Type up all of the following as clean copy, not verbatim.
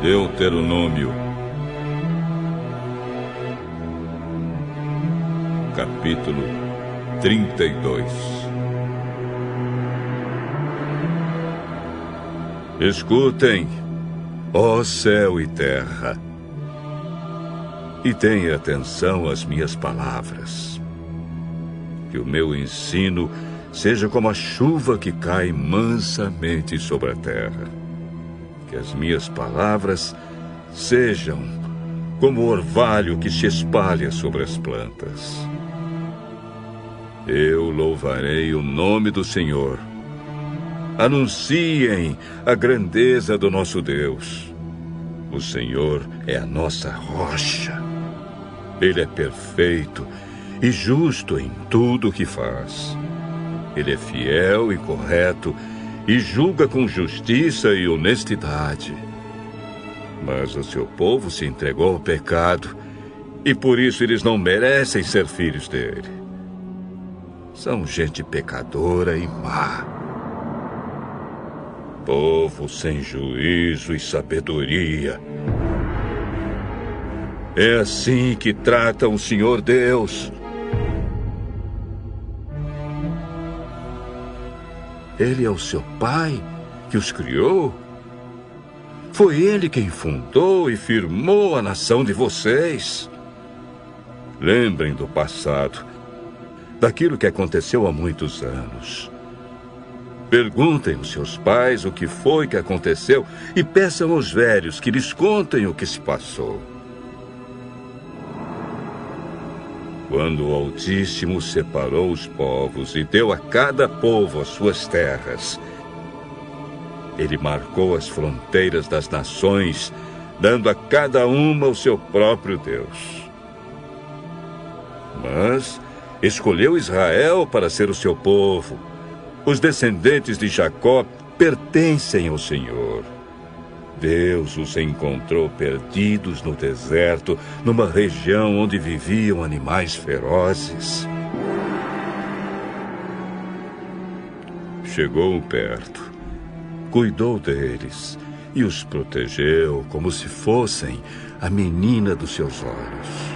Deuteronômio, capítulo 32. Escutem, ó céu e terra, e tenha atenção às minhas palavras. Que o meu ensino seja como a chuva que cai mansamente sobre a terra. Que as minhas palavras sejam como o orvalho que se espalha sobre as plantas. Eu louvarei o nome do Senhor. Anunciem a grandeza do nosso Deus. O Senhor é a nossa rocha. Ele é perfeito e justo em tudo o que faz. Ele é fiel e correto e julga com justiça e honestidade. Mas o seu povo se entregou ao pecado, e por isso eles não merecem ser filhos dele. São gente pecadora e má. Povo sem juízo e sabedoria. É assim que trata o Senhor Deus. Ele é o seu pai que os criou. Foi ele quem fundou e firmou a nação de vocês. Lembrem do passado, daquilo que aconteceu há muitos anos. Perguntem aos seus pais o que foi que aconteceu e peçam aos velhos que lhes contem o que se passou. Quando o Altíssimo separou os povos e deu a cada povo as suas terras, ele marcou as fronteiras das nações, dando a cada uma o seu próprio Deus. Mas escolheu Israel para ser o seu povo. Os descendentes de Jacó pertencem ao Senhor. Deus os encontrou perdidos no deserto, numa região onde viviam animais ferozes. Chegou perto, cuidou deles e os protegeu como se fossem a menina dos seus olhos.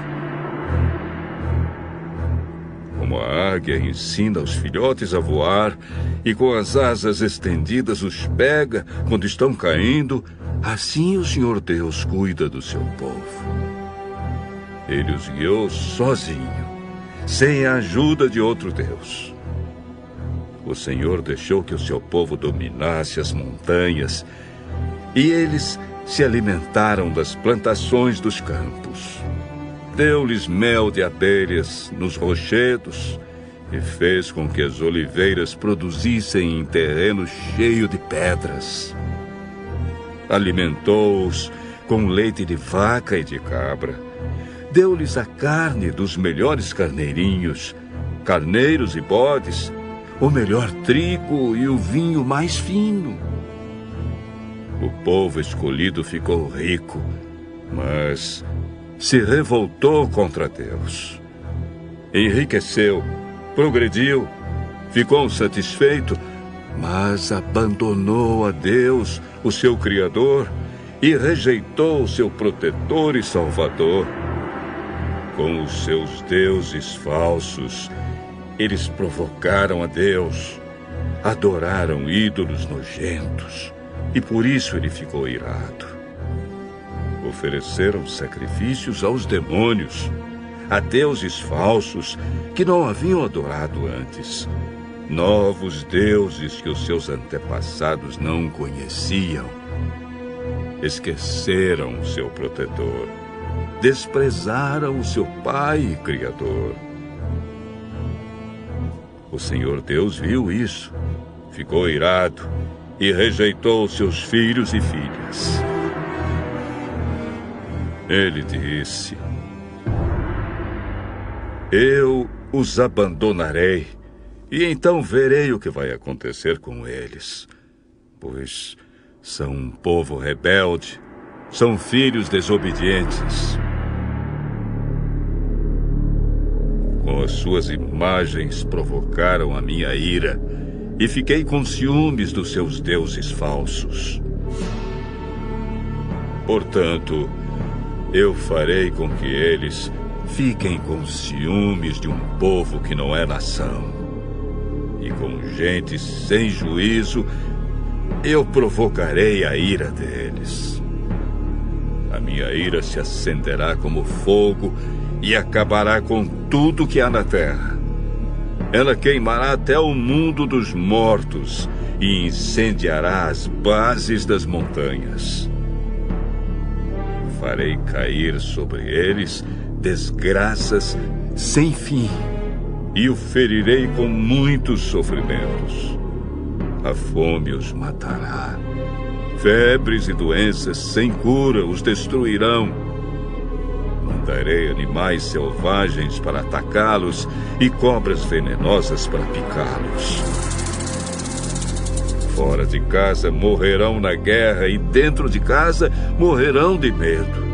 Como a águia ensina os filhotes a voar e com as asas estendidas os pega quando estão caindo, assim o Senhor Deus cuida do seu povo. Ele os guiou sozinho, sem a ajuda de outro Deus. O Senhor deixou que o seu povo dominasse as montanhas e eles se alimentaram das plantações dos campos. Deu-lhes mel de abelhas nos rochedos e fez com que as oliveiras produzissem em terreno cheio de pedras. Alimentou-os com leite de vaca e de cabra. Deu-lhes a carne dos melhores carneirinhos, carneiros e bodes, o melhor trigo e o vinho mais fino. O povo escolhido ficou rico, mas se revoltou contra Deus. Enriqueceu, progrediu, ficou satisfeito, mas abandonou a Deus, o seu Criador, e rejeitou o seu protetor e Salvador. Com os seus deuses falsos, eles provocaram a Deus, adoraram ídolos nojentos, e por isso ele ficou irado. Ofereceram sacrifícios aos demônios, a deuses falsos que não haviam adorado antes. Novos deuses que os seus antepassados não conheciam. Esqueceram o seu protetor. Desprezaram o seu pai e criador. O Senhor Deus viu isso, ficou irado e rejeitou seus filhos e filhas. Ele disse: eu os abandonarei, e então verei o que vai acontecer com eles, pois são um povo rebelde, são filhos desobedientes. Com as suas imagens provocaram a minha ira, e fiquei com ciúmes dos seus deuses falsos. Portanto, eu farei com que eles fiquem com ciúmes de um povo que não é nação. E com gente sem juízo, eu provocarei a ira deles. A minha ira se acenderá como fogo e acabará com tudo que há na terra. Ela queimará até o mundo dos mortos e incendiará as bases das montanhas. Farei cair sobre eles desgraças sem fim e o ferirei com muitos sofrimentos. A fome os matará. Febres e doenças sem cura os destruirão. Mandarei animais selvagens para atacá-los e cobras venenosas para picá-los. Fora de casa morrerão na guerra e dentro de casa morrerão de medo.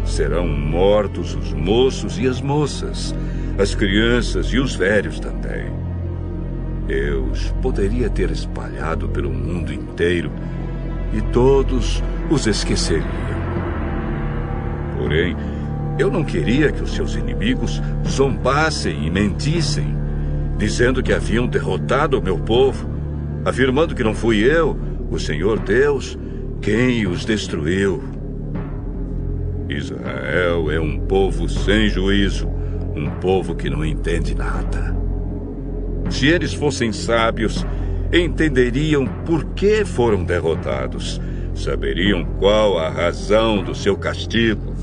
Serão mortos os moços e as moças, as crianças e os velhos também. Eu os poderia ter espalhado pelo mundo inteiro e todos os esqueceriam. Porém, eu não queria que os seus inimigos zombassem e mentissem, dizendo que haviam derrotado o meu povo, afirmando que não fui eu, o Senhor Deus, quem os destruiu. Israel é um povo sem juízo, um povo que não entende nada. Se eles fossem sábios, entenderiam por que foram derrotados, saberiam qual a razão do seu castigo.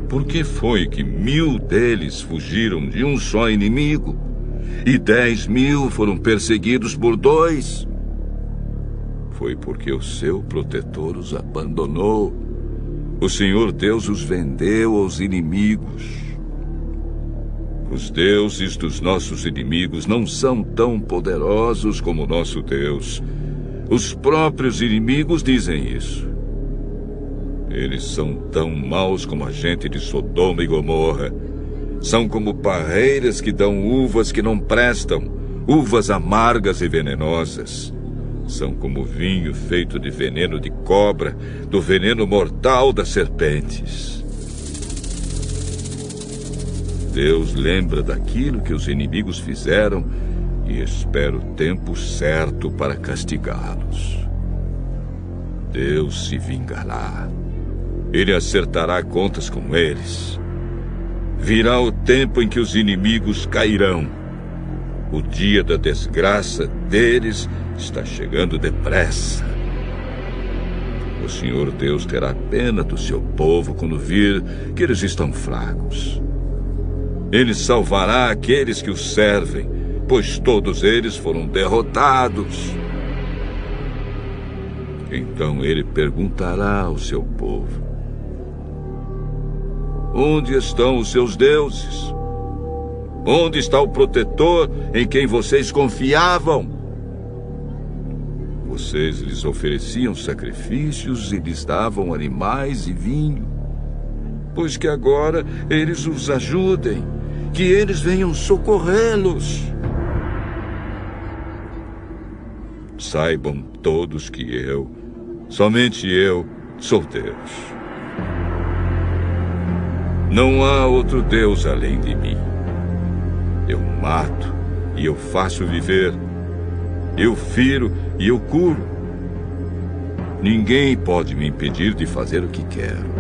Por que foi que 1000 deles fugiram de um só inimigo e 10.000 foram perseguidos por 2? Foi porque o seu protetor os abandonou. O Senhor Deus os vendeu aos inimigos. Os deuses dos nossos inimigos não são tão poderosos como o nosso Deus. Os próprios inimigos dizem isso. Eles são tão maus como a gente de Sodoma e Gomorra. São como parreiras que dão uvas que não prestam, uvas amargas e venenosas. São como vinho feito de veneno de cobra, do veneno mortal das serpentes. Deus lembra daquilo que os inimigos fizeram e espera o tempo certo para castigá-los. Deus se vingará. Ele acertará contas com eles. Virá o tempo em que os inimigos cairão. O dia da desgraça deles está chegando depressa. O Senhor Deus terá pena do seu povo quando vir que eles estão fracos. Ele salvará aqueles que o servem, pois todos eles foram derrotados. Então ele perguntará ao seu povo: onde estão os seus deuses? Onde está o protetor em quem vocês confiavam? Vocês lhes ofereciam sacrifícios e lhes davam animais e vinho. Pois que agora eles os ajudem, que eles venham socorrê-los. Saibam todos que eu, somente eu, sou Deus. Não há outro Deus além de mim. Eu mato e eu faço viver. Eu firo e eu curo. Ninguém pode me impedir de fazer o que quero.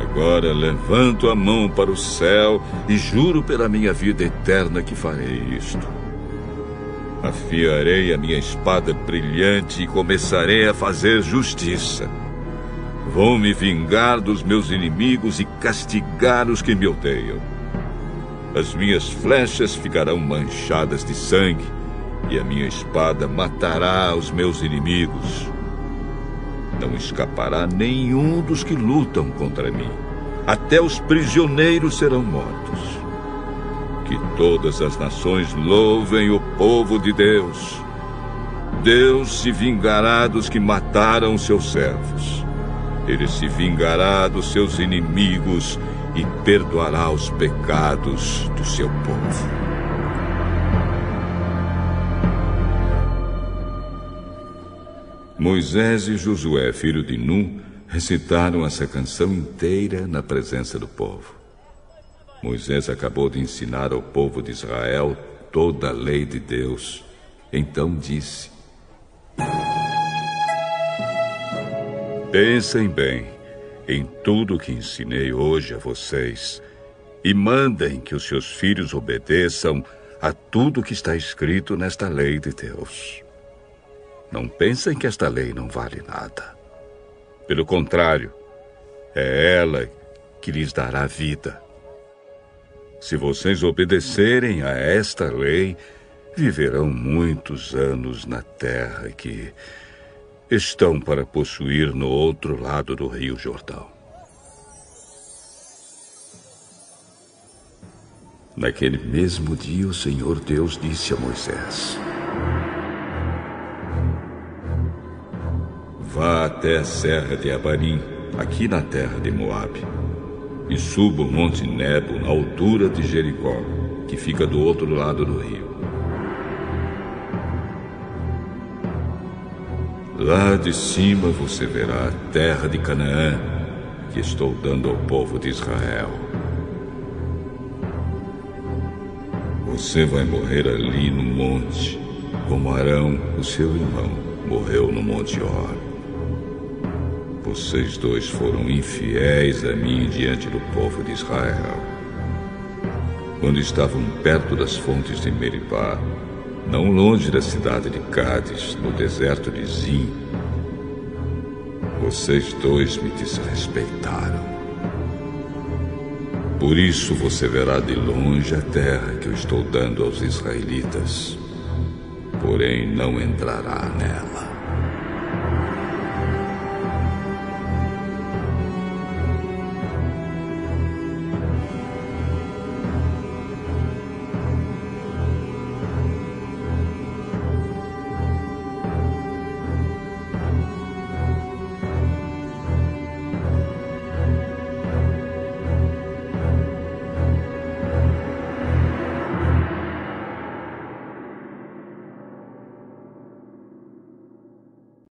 Agora levanto a mão para o céu e juro pela minha vida eterna que farei isto. Afiarei a minha espada brilhante e começarei a fazer justiça. Vou me vingar dos meus inimigos e castigar os que me odeiam. As minhas flechas ficarão manchadas de sangue e a minha espada matará os meus inimigos. Não escapará nenhum dos que lutam contra mim. Até os prisioneiros serão mortos. Que todas as nações louvem o povo de Deus. Deus se vingará dos que mataram seus servos. Ele se vingará dos seus inimigos e perdoará os pecados do seu povo. Moisés e Josué, filho de Nun, recitaram essa canção inteira na presença do povo. Moisés acabou de ensinar ao povo de Israel toda a lei de Deus. Então disse: Pensem bem em tudo que ensinei hoje a vocês e mandem que os seus filhos obedeçam a tudo que está escrito nesta lei de Deus. Não pensem que esta lei não vale nada. Pelo contrário, é ela que lhes dará vida. Se vocês obedecerem a esta lei, viverão muitos anos na terra que estão para possuir no outro lado do Rio Jordão. Naquele mesmo dia, o Senhor Deus disse a Moisés: Vá até a serra de Abarim, aqui na terra de Moabe, e suba o Monte Nebo na altura de Jericó, que fica do outro lado do rio. Lá de cima você verá a terra de Canaã, que estou dando ao povo de Israel. Você vai morrer ali no monte, como Arão, o seu irmão, morreu no Monte Hor. Vocês dois foram infiéis a mim diante do povo de Israel. Quando estavam perto das fontes de Meribá, não longe da cidade de Cádiz, no deserto de Zim, vocês dois me desrespeitaram. Por isso você verá de longe a terra que eu estou dando aos israelitas, porém não entrará nela.